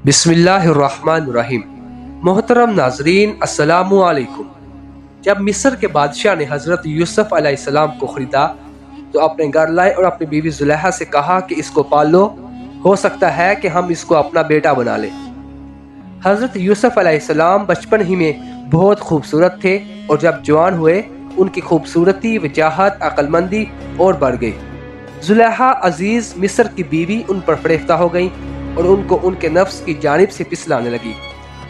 بسم اللہ الرحمن الرحیم۔ محترم ناظرین السلام علیکم۔ جب مصر کے بادشاہ نے حضرت یوسف علیہ السلام کو خریدا تو اپنے گھر لائے اور اپنی بیوی زلیخا سے کہا کہ اس کو پال لو، ہو سکتا ہے کہ ہم اس کو اپنا بیٹا بنا لیں۔ حضرت یوسف علیہ السلام بچپن ہی میں بہت خوبصورت تھے اور جب جوان ہوئے ان کی خوبصورتی، وجاہت، عقل مندی اور بڑھ گئی۔ زلیخا عزیز مصر کی بیوی ان پر فریفتہ ہو گئی اور ان کو ان کے نفس کی جانب سے پسلانے لگی۔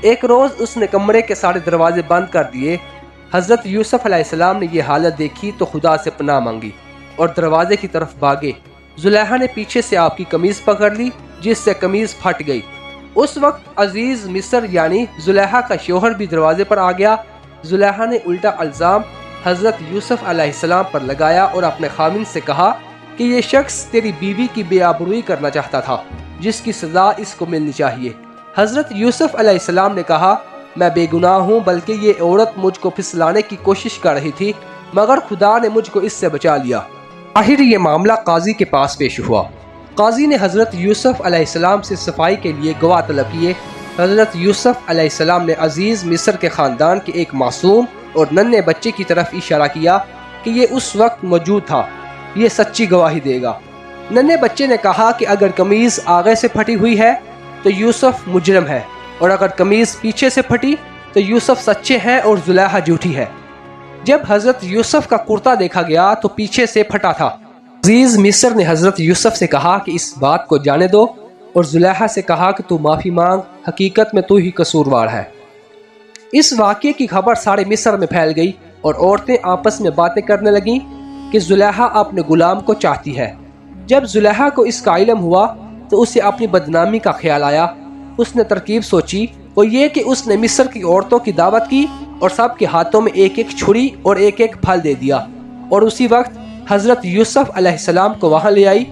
ایک روز اس نے کمرے کے سارے دروازے بند کر دیے۔ حضرت یوسف علیہ السلام نے یہ حالت دیکھی تو خدا سے پناہ مانگی اور دروازے کی طرف بھاگے۔ زلیخا نے پیچھے سے آپ کی قمیض پکڑ لی جس سے قمیض پھٹ گئی۔ اس وقت عزیز مصر یعنی زلیخا کا شوہر بھی دروازے پر آ گیا۔ زلیخا نے الٹا الزام حضرت یوسف علیہ السلام پر لگایا اور اپنے خاوند سے کہا کہ یہ شخص تیری بیوی کی بے آبروئی کرنا چاہتا تھا، جس کی سزا اس کو ملنی چاہیے۔ حضرت یوسف علیہ السلام نے کہا میں بے گناہ ہوں، بلکہ یہ عورت مجھ کو پھسلانے کی کوشش کر رہی تھی، مگر خدا نے مجھ کو اس سے بچا لیا۔ آخر یہ معاملہ قاضی کے پاس پیش ہوا۔ قاضی نے حضرت یوسف علیہ السلام سے صفائی کے لیے گواہ طلب کیے۔ حضرت یوسف علیہ السلام نے عزیز مصر کے خاندان کے ایک معصوم اور ننھے بچے کی طرف اشارہ کیا کہ یہ اس وقت موجود تھا، یہ سچی گواہی دے گا۔ ننھے بچے نے کہا کہ اگر قمیض آگے سے پھٹی ہوئی ہے تو یوسف مجرم ہے، اور اگر قمیض پیچھے سے پھٹی تو یوسف سچے ہیں اور زلیخا جھوٹی ہے۔ جب حضرت یوسف کا کرتا دیکھا گیا تو پیچھے سے پھٹا تھا۔ عزیز مصر نے حضرت یوسف سے کہا کہ اس بات کو جانے دو اور زلیخا سے کہا کہ تو معافی مانگ، حقیقت میں تو ہی قصوروار ہے۔ اس واقعے کی خبر سارے مصر میں پھیل گئی اور عورتیں آپس میں باتیں کرنے لگیں کہ زلیخا اپنے غلام کو چاہتی ہے۔ جب زلیخا کو اس کا علم ہوا تو اسے اپنی بدنامی کا خیال آیا۔ اس نے ترکیب سوچی، وہ یہ کہ اس نے مصر کی عورتوں کی دعوت کی اور سب کے ہاتھوں میں ایک ایک چھری اور ایک ایک پھل دے دیا، اور اسی وقت حضرت یوسف علیہ السلام کو وہاں لے آئی۔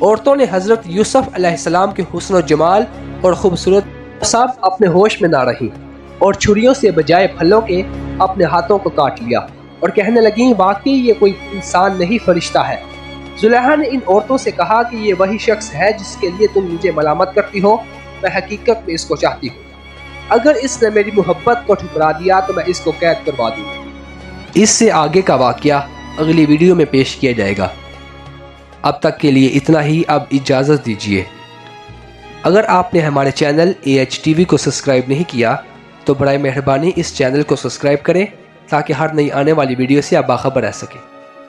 عورتوں نے حضرت یوسف علیہ السلام کے حسن و جمال اور خوبصورت سب اپنے ہوش میں نہ رہیں اور چھریوں سے بجائے پھلوں کے اپنے ہاتھوں کو کاٹ لیا اور کہنے لگیں واقعی یہ کوئی انسان نہیں فرشتہ ہے۔ زلیخا نے ان عورتوں سے کہا کہ یہ وہی شخص ہے جس کے لیے تم مجھے ملامت کرتی ہو، میں حقیقت میں اس کو چاہتی ہوں۔ اگر اس نے میری محبت کو ٹھکرا دیا تو میں اس کو قید کروا دوں۔ اس سے آگے کا واقعہ اگلی ویڈیو میں پیش کیا جائے گا۔ اب تک کے لیے اتنا ہی، اب اجازت دیجیے۔ اگر آپ نے ہمارے چینل AHTV کو سبسکرائب نہیں کیا تو برائے مہربانی اس چینل کو سبسکرائب کریں تاکہ ہر نئی آنے والی ویڈیو سے آپ باخبر رہ سکیں۔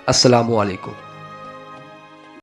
السلام علیکم۔